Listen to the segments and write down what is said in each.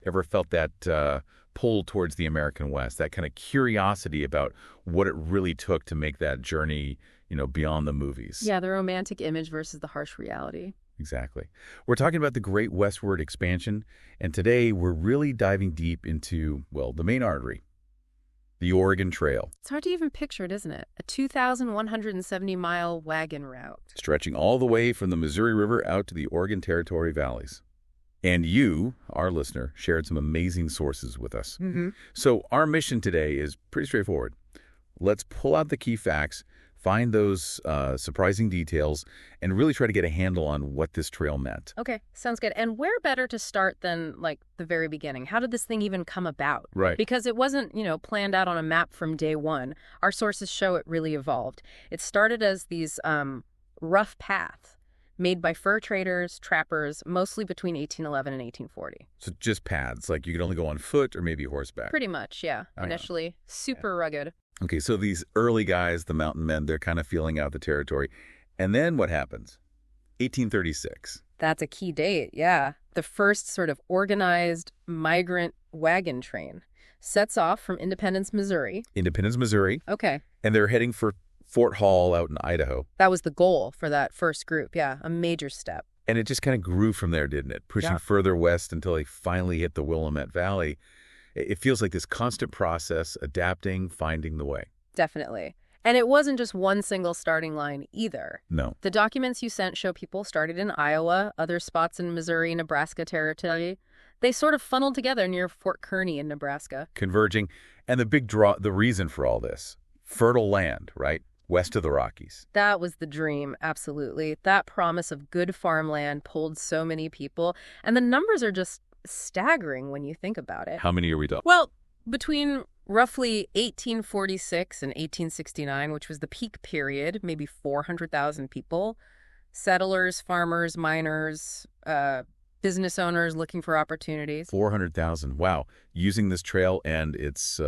Ever felt that pull towards the American West, that kind of curiosity about what it really took to make that journey, beyond the movies? Yeah, the romantic image versus the harsh reality. Exactly. We're talking about the Great Westward Expansion, and today we're really diving deep into, well, the main artery, the Oregon Trail. It's hard to even picture it, isn't it? A 2,170-mile wagon route. Stretching all the way from the Missouri River out to the Oregon Territory valleys. And you, our listener, shared some amazing sources with us. So our mission today is pretty straightforward. Let's pull out the key facts, find those surprising details, and really try to get a handle on what this trail meant. Okay, sounds good. And where better to start than, the very beginning? How did this thing even come about? Right. Because it wasn't, planned out on a map from day one. Our sources show it really evolved. It started as these rough paths made by fur traders, trappers, mostly between 1811 and 1840. So just paths, like you could only go on foot or maybe horseback. Pretty much, yeah. Initially, super rugged. Okay, so these early guys, the mountain men, they're kind of feeling out the territory. And then what happens? 1836. That's a key date, yeah. The first sort of organized migrant wagon train sets off from Independence, Missouri. Independence, Missouri. Okay. And they're heading for Fort Hall out in Idaho. That was the goal for that first group, yeah, a major step. And it just kind of grew from there, didn't it? Pushing further west until they finally hit the Willamette Valley. It feels like this constant process, adapting, finding the way. Definitely. And it wasn't just one single starting line either. No. The documents you sent show people started in Iowa, other spots in Missouri, Nebraska territory. They sort of funneled together near Fort Kearny in Nebraska. Converging. And the big draw, the reason for all this, fertile land, right? West of the Rockies. That was the dream, absolutely. That promise of good farmland pulled so many people. And the numbers are just staggering when you think about it. How many are we talking? Well, between roughly 1846 and 1869, which was the peak period, maybe 400,000 people, settlers, farmers, miners, business owners looking for opportunities. 400,000. Wow. Using this trail and its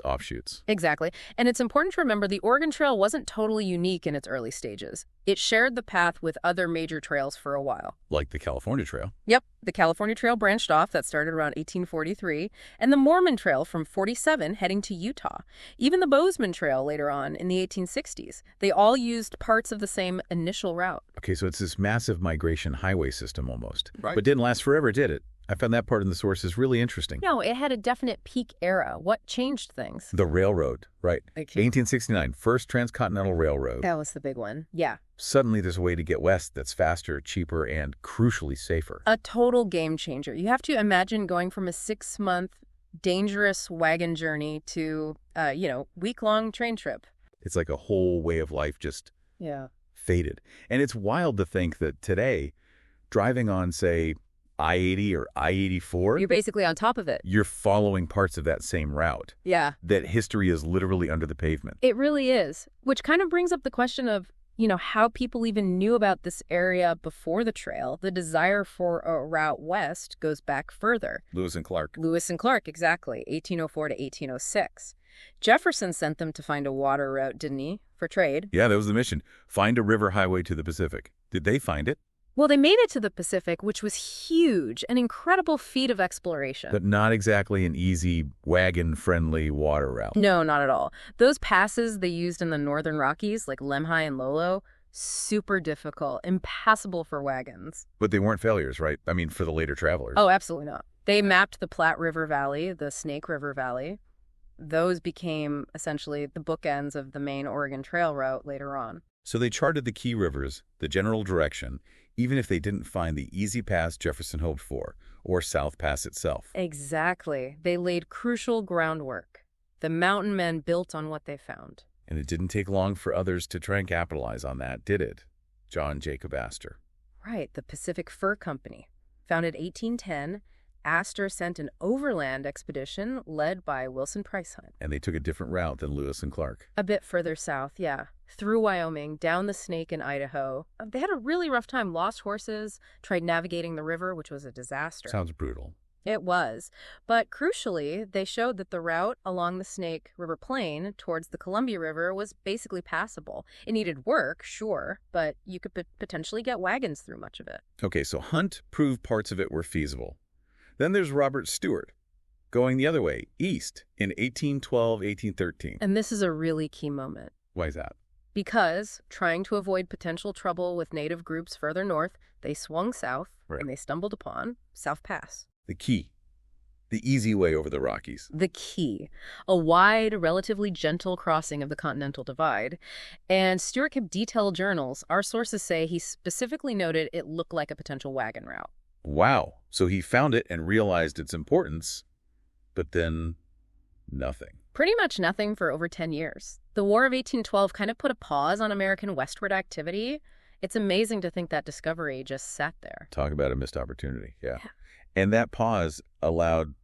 offshoots. Exactly. And it's important to remember the Oregon Trail wasn't totally unique in its early stages. It shared the path with other major trails for a while. Like the California Trail. Yep. The California Trail branched off. That started around 1843. And the Mormon Trail from 47 heading to Utah. Even the Bozeman Trail later on in the 1860s. They all used parts of the same initial route. Okay, so it's this massive migration highway system almost. Right. But didn't last forever, did it? I found that part in the sources really interesting. No, it had a definite peak era. What changed things? The railroad, right. 1869, first transcontinental railroad. That was the big one. Yeah. Suddenly there's a way to get west that's faster, cheaper, and crucially safer. A total game changer. You have to imagine going from a 6-month dangerous wagon journey to, week-long train trip. It's like a whole way of life just faded. And it's wild to think that today, driving on, say, I-80 or I-84... You're basically on top of it. You're following parts of that same route. Yeah. That history is literally under the pavement. It really is. Which kind of brings up the question of, how people even knew about this area before the trail. The desire for a route west goes back further. Lewis and Clark, exactly. 1804 to 1806. Jefferson sent them to find a water route, didn't he? For trade. Yeah, that was the mission. Find a river highway to the Pacific. Did they find it? Well, they made it to the Pacific, which was huge, an incredible feat of exploration. But not exactly an easy, wagon-friendly water route. No, not at all. Those passes they used in the northern Rockies, like Lemhi and Lolo, super difficult, impassable for wagons. But they weren't failures, right? I mean, for the later travelers. Oh, absolutely not. They mapped the Platte River Valley, the Snake River Valley. Those became essentially the bookends of the main Oregon Trail route later on. So they charted the key rivers, the general direction, even if they didn't find the easy pass Jefferson hoped for, or South Pass itself. Exactly. They laid crucial groundwork. The mountain men built on what they found. And it didn't take long for others to try and capitalize on that, did it? John Jacob Astor. Right, the Pacific Fur Company. Founded 1810, Astor sent an overland expedition led by Wilson Price Hunt. And they took a different route than Lewis and Clark. A bit further south, yeah. Through Wyoming, down the Snake in Idaho. They had a really rough time. Lost horses, tried navigating the river, which was a disaster. Sounds brutal. It was. But crucially, they showed that the route along the Snake River Plain towards the Columbia River was basically passable. It needed work, sure, but you could potentially get wagons through much of it. Okay, so Hunt proved parts of it were feasible. Then there's Robert Stewart, going the other way, east, in 1812, 1813. And this is a really key moment. Why is that? Because, trying to avoid potential trouble with native groups further north, they swung south, and they stumbled upon South Pass. The key. The easy way over the Rockies. The key. A wide, relatively gentle crossing of the Continental Divide. And Stewart kept detailed journals. Our sources say he specifically noted it looked like a potential wagon route. Wow. So he found it and realized its importance, but then nothing. Pretty much nothing for over 10 years. The War of 1812 kind of put a pause on American westward activity. It's amazing to think that discovery just sat there. Talk about a missed opportunity, yeah. And that pause allowed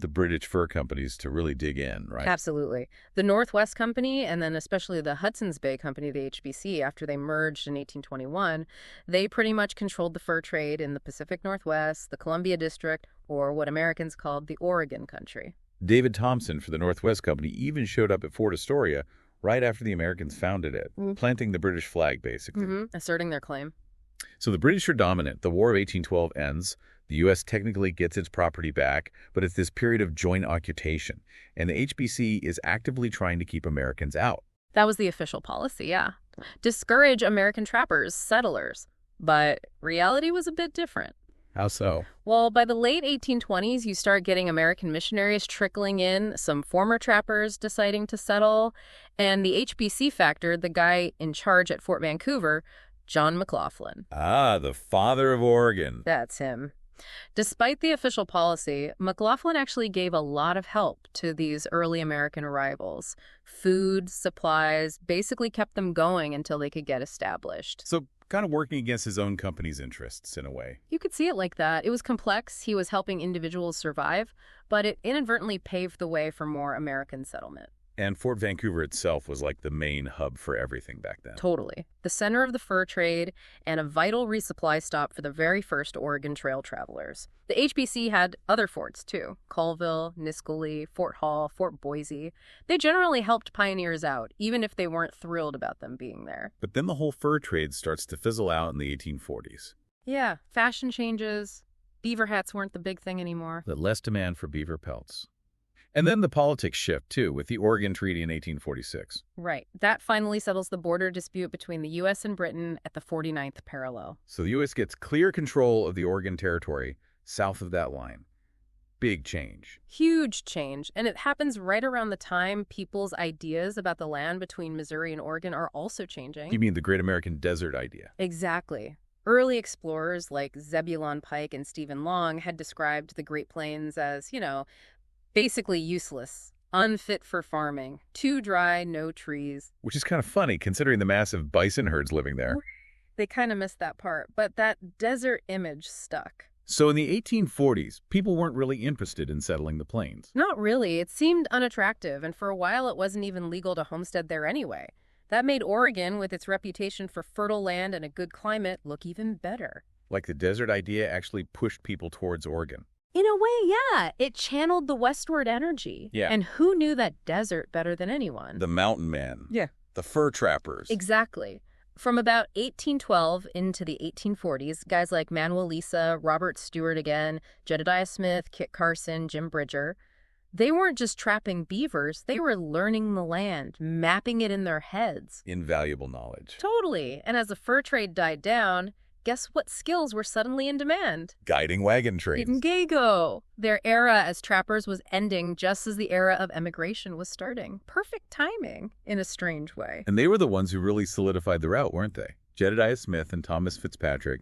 the British fur companies to really dig in, right? Absolutely. The Northwest Company, and then especially the Hudson's Bay Company, the HBC, after they merged in 1821, they pretty much controlled the fur trade in the Pacific Northwest, the Columbia District, or what Americans called the Oregon Country. David Thompson for the Northwest Company even showed up at Fort Astoria right after the Americans founded it, planting the British flag, basically. Asserting their claim. So the British are dominant. The War of 1812 ends. The U.S. technically gets its property back, but it's this period of joint occupation, and the HBC is actively trying to keep Americans out. That was the official policy, yeah. Discourage American trappers, settlers. But reality was a bit different. How so? Well, by the late 1820s, you start getting American missionaries trickling in, some former trappers deciding to settle, and the HBC factored the guy in charge at Fort Vancouver, John McLaughlin. Ah, the father of Oregon. That's him. Despite the official policy, McLaughlin actually gave a lot of help to these early American arrivals. Food, supplies, basically kept them going until they could get established. So kind of working against his own company's interests in a way. You could see it like that. It was complex. He was helping individuals survive, but it inadvertently paved the way for more American settlement. And Fort Vancouver itself was like the main hub for everything back then. Totally. The center of the fur trade and a vital resupply stop for the very first Oregon Trail travelers. The HBC had other forts, too. Colville, Nisqually, Fort Hall, Fort Boise. They generally helped pioneers out, even if they weren't thrilled about them being there. But then the whole fur trade starts to fizzle out in the 1840s. Yeah, fashion changes. Beaver hats weren't the big thing anymore. The less demand for beaver pelts. And then the politics shift, too, with the Oregon Treaty in 1846. Right. That finally settles the border dispute between the U.S. and Britain at the 49th parallel. So the U.S. gets clear control of the Oregon Territory south of that line. Big change. Huge change. And it happens right around the time people's ideas about the land between Missouri and Oregon are also changing. You mean the Great American Desert idea? Exactly. Early explorers like Zebulon Pike and Stephen Long had described the Great Plains as, basically useless, unfit for farming, too dry, no trees. Which is kind of funny, considering the massive bison herds living there. They kind of missed that part, but that desert image stuck. So in the 1840s, people weren't really interested in settling the plains. Not really. It seemed unattractive, and for a while it wasn't even legal to homestead there anyway. That made Oregon, with its reputation for fertile land and a good climate, look even better. Like the desert idea actually pushed people towards Oregon. In a way, yeah. It channeled the westward energy. Yeah. And who knew that desert better than anyone? The mountain men. Yeah. The fur trappers. Exactly. From about 1812 into the 1840s, guys like Manuel Lisa, Robert Stewart again, Jedediah Smith, Kit Carson, Jim Bridger, they weren't just trapping beavers, they were learning the land, mapping it in their heads. Invaluable knowledge. Totally. And as the fur trade died down, guess what skills were suddenly in demand? Guiding wagon trains. Dingago. Their era as trappers was ending just as the era of emigration was starting. Perfect timing, in a strange way. And they were the ones who really solidified the route, weren't they? Jedediah Smith and Thomas Fitzpatrick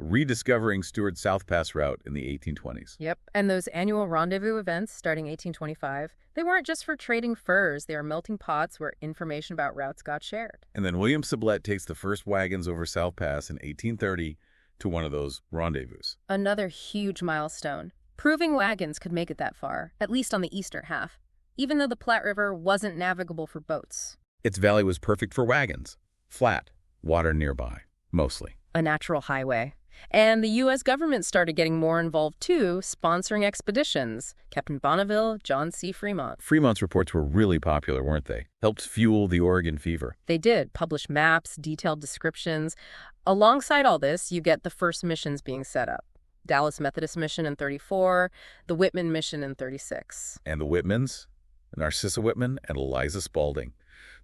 rediscovering Stewart's South Pass route in the 1820s. Yep, and those annual rendezvous events starting 1825, they weren't just for trading furs. They were melting pots where information about routes got shared. And then William Sublette takes the first wagons over South Pass in 1830 to one of those rendezvous. Another huge milestone, proving wagons could make it that far, at least on the eastern half, even though the Platte River wasn't navigable for boats. Its valley was perfect for wagons. Flat. Water nearby, mostly. A natural highway. And the U.S. government started getting more involved, too, sponsoring expeditions. Captain Bonneville, John C. Fremont. Fremont's reports were really popular, weren't they? Helped fuel the Oregon fever. They did. Publish maps, detailed descriptions. Alongside all this, you get the first missions being set up. Dallas Methodist Mission in 34, the Whitman Mission in 36. And the Whitmans, Narcissa Whitman and Eliza Spaulding,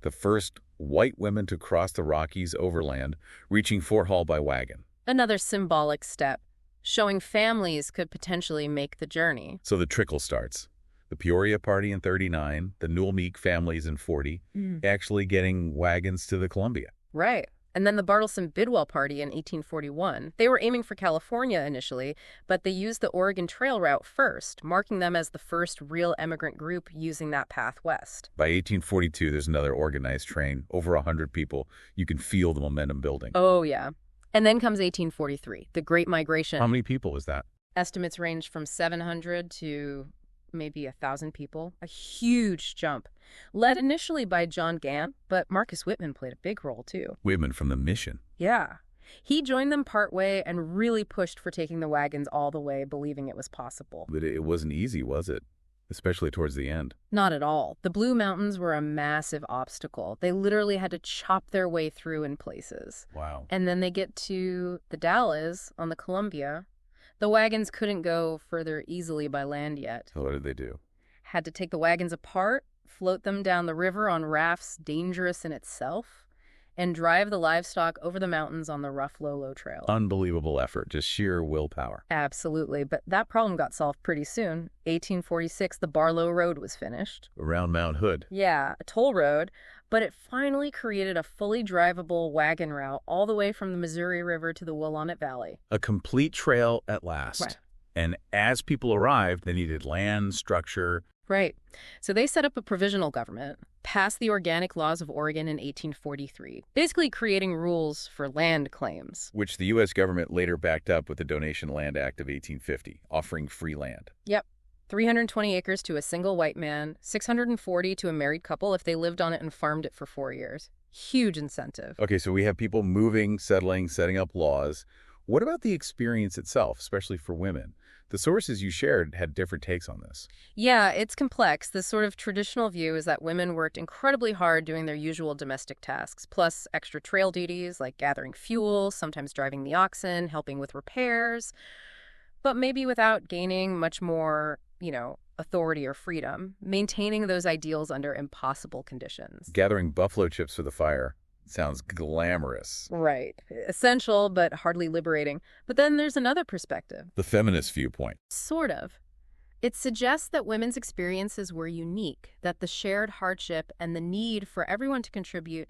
the first white women to cross the Rockies overland, reaching Fort Hall by wagon. Another symbolic step, showing families could potentially make the journey. So the trickle starts. The Peoria Party in 39, the Newell Meek families in 40, actually getting wagons to the Columbia. Right. And then the Bartleson-Bidwell Party in 1841. They were aiming for California initially, but they used the Oregon Trail route first, marking them as the first real emigrant group using that path west. By 1842, there's another organized train, over 100 people. You can feel the momentum building. Oh, yeah. And then comes 1843, the Great Migration. How many people was that? Estimates range from 700 to maybe 1,000 people. A huge jump. Led initially by John Gant, but Marcus Whitman played a big role, too. Whitman from the Mission. Yeah. He joined them partway and really pushed for taking the wagons all the way, believing it was possible. But it wasn't easy, was it? Especially towards the end. Not at all. The Blue Mountains were a massive obstacle. They literally had to chop their way through in places. Wow. And then they get to the Dalles on the Columbia. The wagons couldn't go further easily by land yet. So what did they do? Had to take the wagons apart, float them down the river on rafts dangerous in itself, and drive the livestock over the mountains on the rough Lolo Trail. Unbelievable effort, just sheer willpower. Absolutely, but that problem got solved pretty soon. 1846, the Barlow Road was finished. Around Mount Hood. Yeah, a toll road, but it finally created a fully drivable wagon route all the way from the Missouri River to the Willamette Valley. A complete trail at last. Right. And as people arrived, they needed land, structure. Right. So they set up a provisional government, passed the Organic Laws of Oregon in 1843, basically creating rules for land claims. Which the U.S. government later backed up with the Donation Land Act of 1850, offering free land. Yep. 320 acres to a single white man, 640 to a married couple if they lived on it and farmed it for 4 years. Huge incentive. Okay, so we have people moving, settling, setting up laws. What about the experience itself, especially for women? The sources you shared had different takes on this. Yeah, it's complex. The sort of traditional view is that women worked incredibly hard doing their usual domestic tasks, plus extra trail duties like gathering fuel, sometimes driving the oxen, helping with repairs, but maybe without gaining much more, authority or freedom, maintaining those ideals under impossible conditions. Gathering buffalo chips for the fire sounds glamorous. Right. Essential, but hardly liberating. But then there's another perspective. The feminist viewpoint. Sort of. It suggests that women's experiences were unique, that the shared hardship and the need for everyone to contribute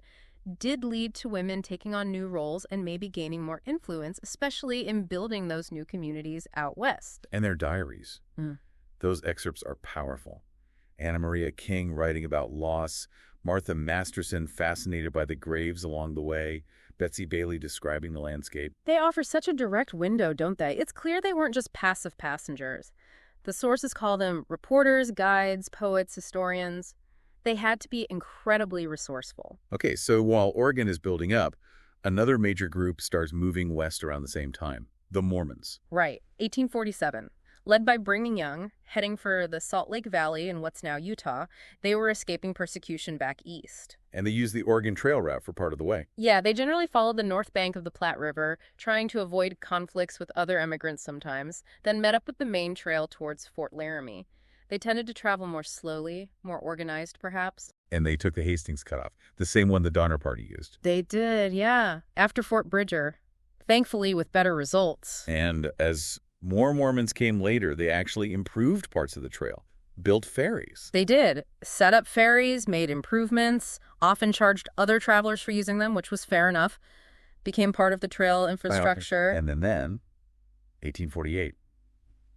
did lead to women taking on new roles and maybe gaining more influence, especially in building those new communities out west. And their diaries. Those excerpts are powerful. Anna Maria King writing about loss, Martha Masterson fascinated by the graves along the way, Betsy Bailey describing the landscape. They offer such a direct window, don't they? It's clear they weren't just passive passengers. The sources call them reporters, guides, poets, historians. They had to be incredibly resourceful. Okay, so while Oregon is building up, another major group starts moving west around the same time, the Mormons. Right, 1847. Led by Brigham Young, heading for the Salt Lake Valley in what's now Utah, they were escaping persecution back east. And they used the Oregon Trail route for part of the way. Yeah, they generally followed the north bank of the Platte River, trying to avoid conflicts with other immigrants sometimes, then met up with the main trail towards Fort Laramie. They tended to travel more slowly, more organized perhaps. And they took the Hastings cutoff, the same one the Donner Party used. They did, yeah, after Fort Bridger. Thankfully with better results. And as more Mormons came later, they actually improved parts of the trail, built ferries. They did. Set up ferries, made improvements, often charged other travelers for using them, which was fair enough. Became part of the trail infrastructure. And then, 1848,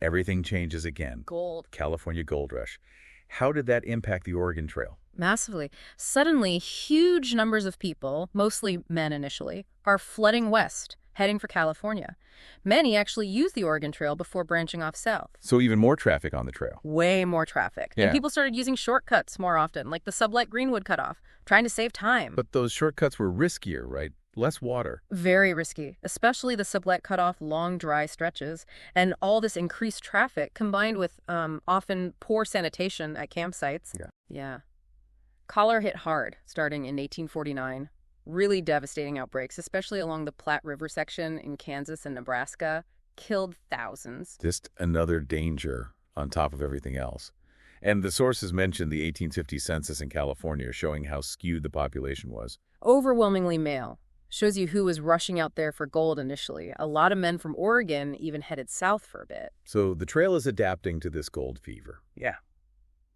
everything changes again. Gold. California gold rush. How did that impact the Oregon Trail? Massively. Suddenly, huge numbers of people, mostly men initially, are flooding west, heading for California. Many actually use the Oregon Trail before branching off south. So even more traffic on the trail. Way more traffic. Yeah. And people started using shortcuts more often, like the Sublette Greenwood cutoff, trying to save time. But those shortcuts were riskier, right? Less water. Very risky, especially the Sublette cutoff long, dry stretches. And all this increased traffic combined with often poor sanitation at campsites. Yeah. Cholera hit hard, starting in 1849. Really devastating outbreaks, especially along the Platte River section in Kansas and Nebraska. killed thousands. Just another danger on top of everything else. And the sources mentioned the 1850 census in California showing how skewed the population was. Overwhelmingly male. Shows you who was rushing out there for gold initially. A lot of men from Oregon even headed south for a bit. So the trail is adapting to this gold fever. Yeah.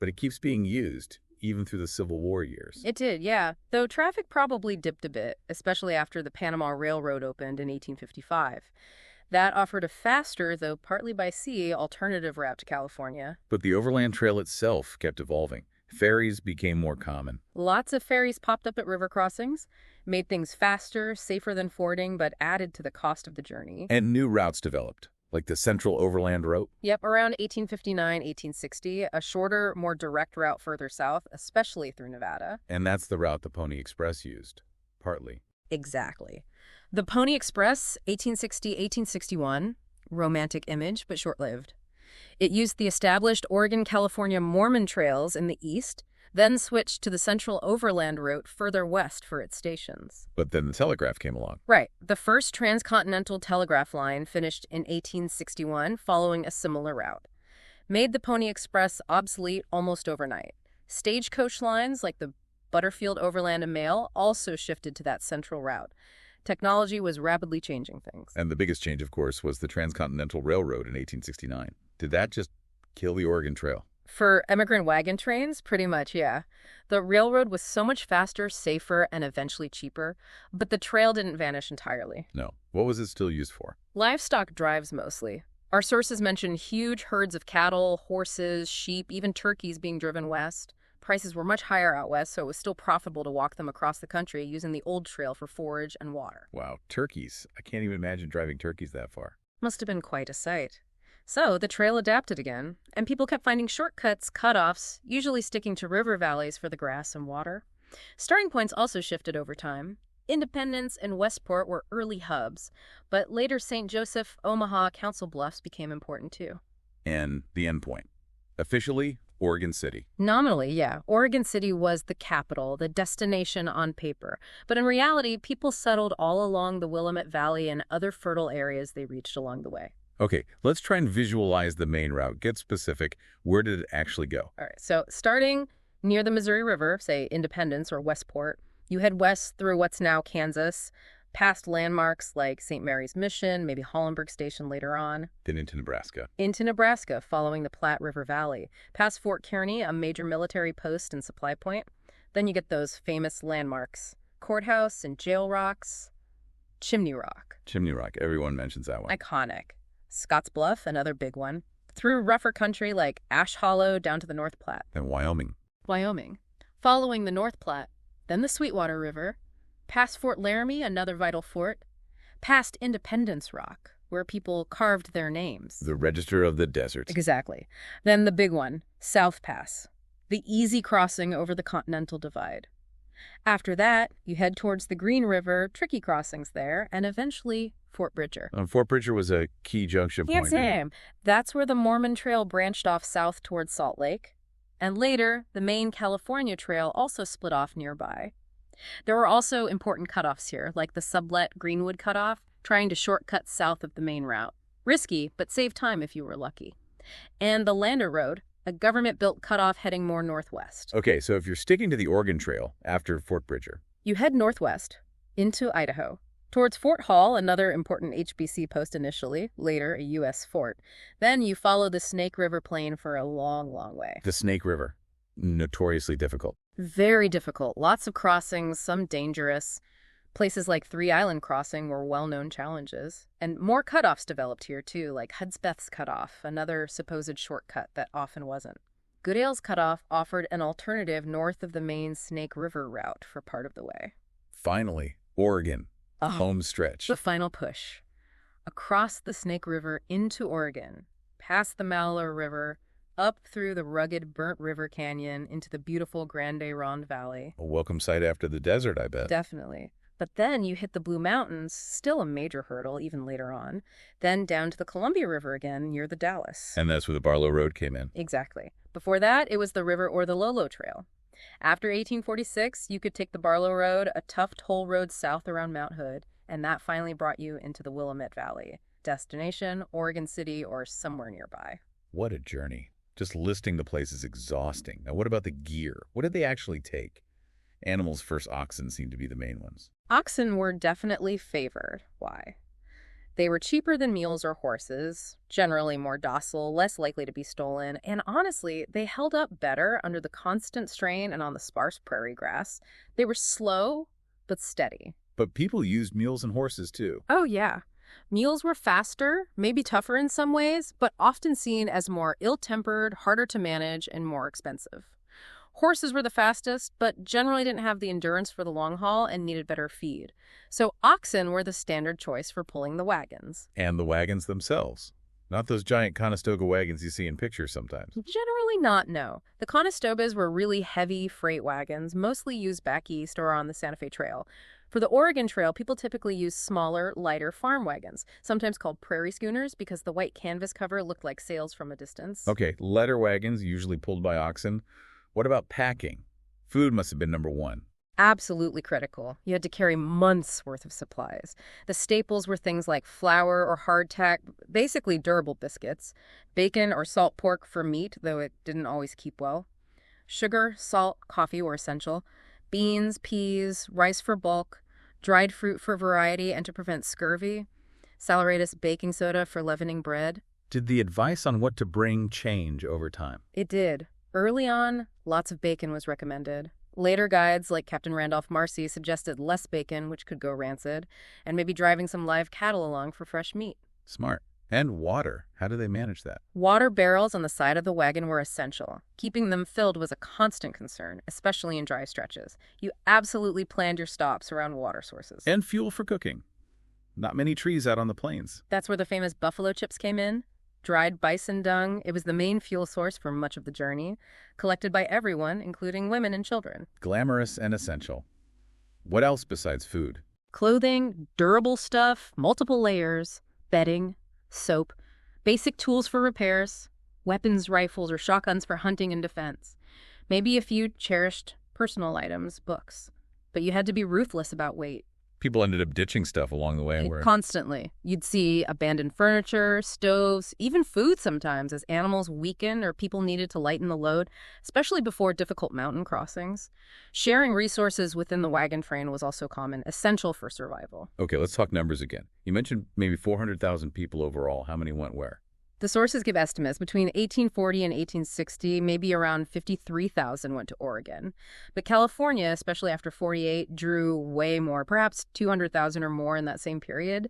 But it keeps being used, even through the Civil War years. It did, yeah. Though traffic probably dipped a bit, especially after the Panama Railroad opened in 1855. That offered a faster, though partly by sea, alternative route to California. But the overland trail itself kept evolving. Ferries became more common. Lots of ferries popped up at river crossings, made things faster, safer than fording, but added to the cost of the journey. And new routes developed, like the Central Overland Route. Yep, around 1859, 1860, a shorter, more direct route further south, especially through Nevada. And that's the route the Pony Express used, partly. Exactly. The Pony Express, 1860, 1861, romantic image, but short-lived. It used the established Oregon-California Mormon trails in the east, then switched to the Central Overland route further west for its stations. But then the telegraph came along. Right. The first transcontinental telegraph line finished in 1861, following a similar route. Made the Pony Express obsolete almost overnight. Stagecoach lines like the Butterfield Overland and Mail also shifted to that central route. Technology was rapidly changing things. And the biggest change, of course, was the Transcontinental Railroad in 1869. Did that just kill the Oregon Trail? For emigrant wagon trains, pretty much, yeah. The railroad was so much faster, safer, and eventually cheaper, but the trail didn't vanish entirely. No. What was it still used for? Livestock drives mostly. Our sources mention huge herds of cattle, horses, sheep, even turkeys being driven west. Prices were much higher out west, so it was still profitable to walk them across the country using the old trail for forage and water. Wow, turkeys. I can't even imagine driving turkeys that far. Must have been quite a sight. So the trail adapted again, and people kept finding shortcuts, cutoffs, usually sticking to river valleys for the grass and water. Starting points also shifted over time. Independence and Westport were early hubs, but later St. Joseph, Omaha, Council Bluffs became important too. And the endpoint. Officially, Oregon City. Nominally, yeah. Oregon City was the capital, the destination on paper. But in reality, people settled all along the Willamette Valley and other fertile areas they reached along the way. Okay, let's try and visualize the main route. Get specific. Where did it actually go? All right, so starting near the Missouri River, say Independence or Westport, you head west through what's now Kansas, past landmarks like St. Mary's Mission, maybe Hollenberg Station later on. Then into Nebraska. Into Nebraska, following the Platte River Valley. Past Fort Kearny, a major military post and supply point. Then you get those famous landmarks. Courthouse and Jail Rocks. Chimney Rock. Chimney Rock. Everyone mentions that one. Iconic. Scotts Bluff, another big one. Through rougher country like Ash Hollow down to the North Platte. Then Wyoming. Wyoming. Following the North Platte. Then the Sweetwater River. Past Fort Laramie, another vital fort. Past Independence Rock, where people carved their names. The Register of the Desert. Exactly. Then the big one, South Pass. The easy crossing over the Continental Divide. After that, you head towards the Green River, tricky crossings there, and eventually Fort Bridger. Fort Bridger was a key junction point. Yes, that's where the Mormon Trail branched off south towards Salt Lake. And later, the main California Trail also split off nearby. There were also important cutoffs here, like the sublet Greenwood cutoff, trying to shortcut south of the main route. Risky, but saved time if you were lucky. And the Lander Road, a government-built cutoff heading more northwest. Okay, so if you're sticking to the Oregon Trail after Fort Bridger, you head northwest into Idaho, towards Fort Hall, another important HBC post initially, later a U.S. fort. Then you follow the Snake River Plain for a long, long way. the Snake River, notoriously difficult. Very difficult. Lots of crossings, some dangerous. Places like Three Island Crossing were well-known challenges. And more cutoffs developed here, too, like Hudspeth's Cutoff, another supposed shortcut that often wasn't. Goodale's Cutoff offered an alternative north of the main Snake River route for part of the way. Finally, Oregon, home stretch. The final push. Across the Snake River into Oregon, past the Malheur River, up through the rugged Burnt River Canyon into the beautiful Grande Ronde Valley. A welcome sight after the desert, I bet. Definitely. But then you hit the Blue Mountains, still a major hurdle even later on, then down to the Columbia River again near the Dalles. And that's where the Barlow Road came in. Exactly. Before that, it was the river or the Lolo Trail. After 1846, you could take the Barlow Road, a tough toll road south around Mount Hood, and that finally brought you into the Willamette Valley. Destination, Oregon City, or somewhere nearby. What a journey. Just listing the place is exhausting. Now, what about the gear? What did they actually take? Animals first, oxen seem to be the main ones. Oxen were definitely favored. Why? They were cheaper than mules or horses, generally more docile, less likely to be stolen, and honestly, they held up better under the constant strain and on the sparse prairie grass. They were slow, but steady. But people used mules and horses, too. Oh, yeah. Mules were faster, maybe tougher in some ways, but often seen as more ill-tempered, harder to manage, and more expensive. Horses were the fastest, but generally didn't have the endurance for the long haul and needed better feed. So oxen were the standard choice for pulling the wagons. And the wagons themselves. Not those giant Conestoga wagons you see in pictures sometimes. Generally not, no. The Conestogas were really heavy freight wagons, mostly used back east or on the Santa Fe Trail. For the Oregon Trail, people typically use smaller, lighter farm wagons, sometimes called prairie schooners because the white canvas cover looked like sails from a distance. Okay, lighter wagons, usually pulled by oxen. What about packing? Food must have been number one. Absolutely critical. You had to carry months' worth of supplies. The staples were things like flour or hardtack, basically durable biscuits, bacon or salt pork for meat, though it didn't always keep well. Sugar, salt, coffee were essential. Beans, peas, rice for bulk, dried fruit for variety and to prevent scurvy, saleratus baking soda for leavening bread. Did the advice on what to bring change over time? It did. Early on, lots of bacon was recommended. Later guides, like Captain Randolph Marcy, suggested less bacon, which could go rancid, and maybe driving some live cattle along for fresh meat. Smart. And water. How do they manage that? Water barrels on the side of the wagon were essential. Keeping them filled was a constant concern, especially in dry stretches. You absolutely planned your stops around water sources. And fuel for cooking. Not many trees out on the plains. That's where the famous buffalo chips came in. Dried bison dung, it was the main fuel source for much of the journey, collected by everyone, including women and children. Glamorous and essential. What else besides food? Clothing, durable stuff, multiple layers, bedding, soap, basic tools for repairs, weapons, rifles, or shotguns for hunting and defense. Maybe a few cherished personal items, books. But you had to be ruthless about weight. People ended up ditching stuff along the way. Constantly. You'd see abandoned furniture, stoves, even food sometimes as animals weakened or people needed to lighten the load, especially before difficult mountain crossings. Sharing resources within the wagon train was also common, essential for survival. Okay, let's talk numbers again. You mentioned maybe 400,000 people overall. How many went where? The sources give estimates. Between 1840 and 1860, maybe around 53,000 went to Oregon. But California, especially after 48, drew way more, perhaps 200,000 or more in that same period.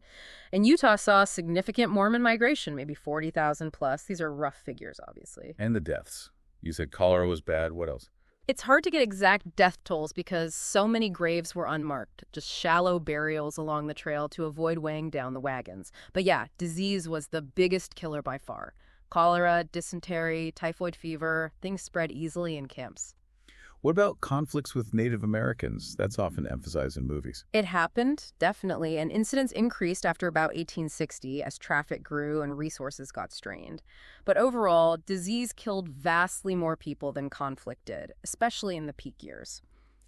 And Utah saw significant Mormon migration, maybe 40,000 plus. These are rough figures, obviously. And the deaths. You said cholera was bad. What else? It's hard to get exact death tolls because so many graves were unmarked, just shallow burials along the trail to avoid weighing down the wagons. But yeah, disease was the biggest killer by far. Cholera, dysentery, typhoid fever, things spread easily in camps. What about conflicts with Native Americans? That's often emphasized in movies. It happened, definitely, and incidents increased after about 1860 as traffic grew and resources got strained. But overall, disease killed vastly more people than conflict did, especially in the peak years.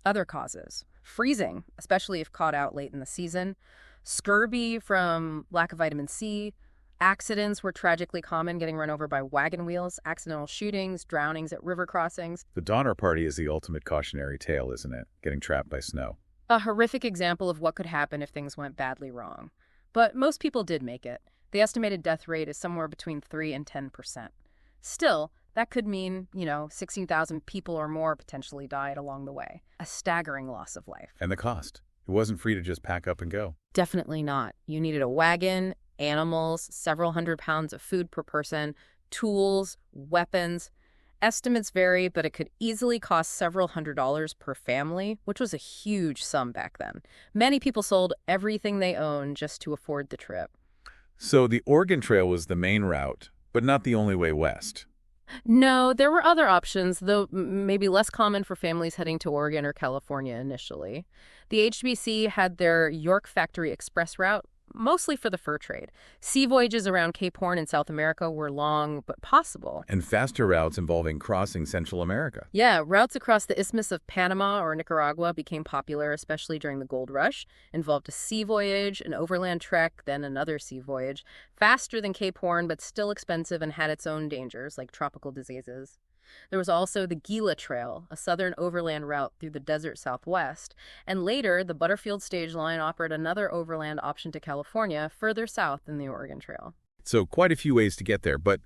Other causes: freezing, especially if caught out late in the season, scurvy from lack of vitamin C. Accidents were tragically common, getting run over by wagon wheels, accidental shootings, drownings at river crossings. The Donner Party is the ultimate cautionary tale, isn't it? Getting trapped by snow. A horrific example of what could happen if things went badly wrong. But most people did make it. The estimated death rate is somewhere between 3 and 10%. Still, that could mean, 16,000 people or more potentially died along the way. A staggering loss of life. And the cost. It wasn't free to just pack up and go. Definitely not. You needed a wagon, animals, several hundred pounds of food per person, tools, weapons. Estimates vary, but it could easily cost several $100s per family, which was a huge sum back then. Many people sold everything they owned just to afford the trip. So the Oregon Trail was the main route, but not the only way west. No, there were other options, though maybe less common for families heading to Oregon or California initially. The HBC had their York Factory Express route, mostly for the fur trade. Sea voyages around Cape Horn in South America were long but possible. And faster routes involving crossing Central America. Yeah, routes across the Isthmus of Panama or Nicaragua became popular, especially during the gold rush. Involved a sea voyage, an overland trek, then another sea voyage. Faster than Cape Horn, but still expensive and had its own dangers, like tropical diseases. There was also the Gila Trail, a southern overland route through the desert southwest, and later the Butterfield Stage Line offered another overland option to California, further south than the Oregon Trail. So quite a few ways to get there, but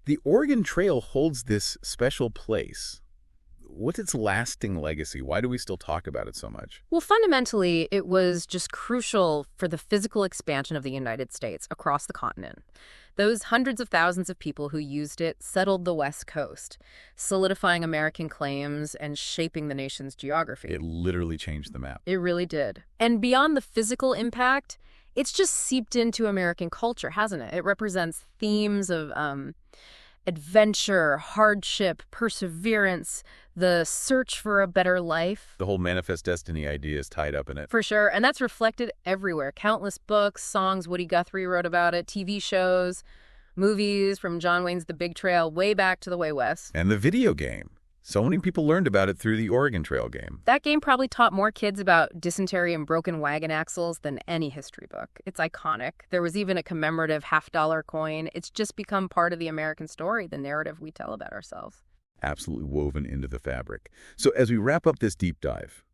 the Oregon Trail holds this special place. What's its lasting legacy? Why do we still talk about it so much? Well, fundamentally, it was just crucial for the physical expansion of the United States across the continent. Those hundreds of thousands of people who used it settled the West Coast, solidifying American claims and shaping the nation's geography. It literally changed the map. It really did. And beyond the physical impact, it's just seeped into American culture, hasn't it? It represents themes of adventure, hardship, perseverance, the search for a better life. The whole manifest destiny idea is tied up in it. For sure, and that's reflected everywhere. Countless books, songs, Woody Guthrie wrote about it, TV shows, movies from John Wayne's The Big Trail way back to the way west. And the video game. So many people learned about it through the Oregon Trail game. That game probably taught more kids about dysentery and broken wagon axles than any history book. It's iconic. There was even a commemorative $50 coin. It's just become part of the American story, the narrative we tell about ourselves. Absolutely woven into the fabric. So as we wrap up this deep dive,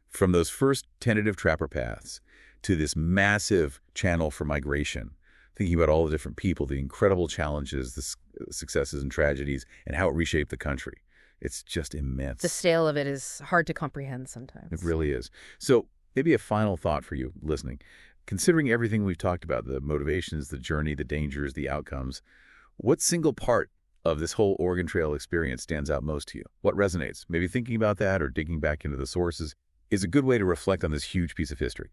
from those first tentative trapper paths to this massive channel for migration, thinking about all the different people, the incredible challenges, the successes and tragedies, and how it reshaped the country. It's just immense. The scale of it is hard to comprehend sometimes. It really is. So maybe a final thought for you listening. Considering everything we've talked about, the motivations, the journey, the dangers, the outcomes, what single part of this whole Oregon Trail experience stands out most to you? What resonates? Maybe thinking about that or digging back into the sources is a good way to reflect on this huge piece of history.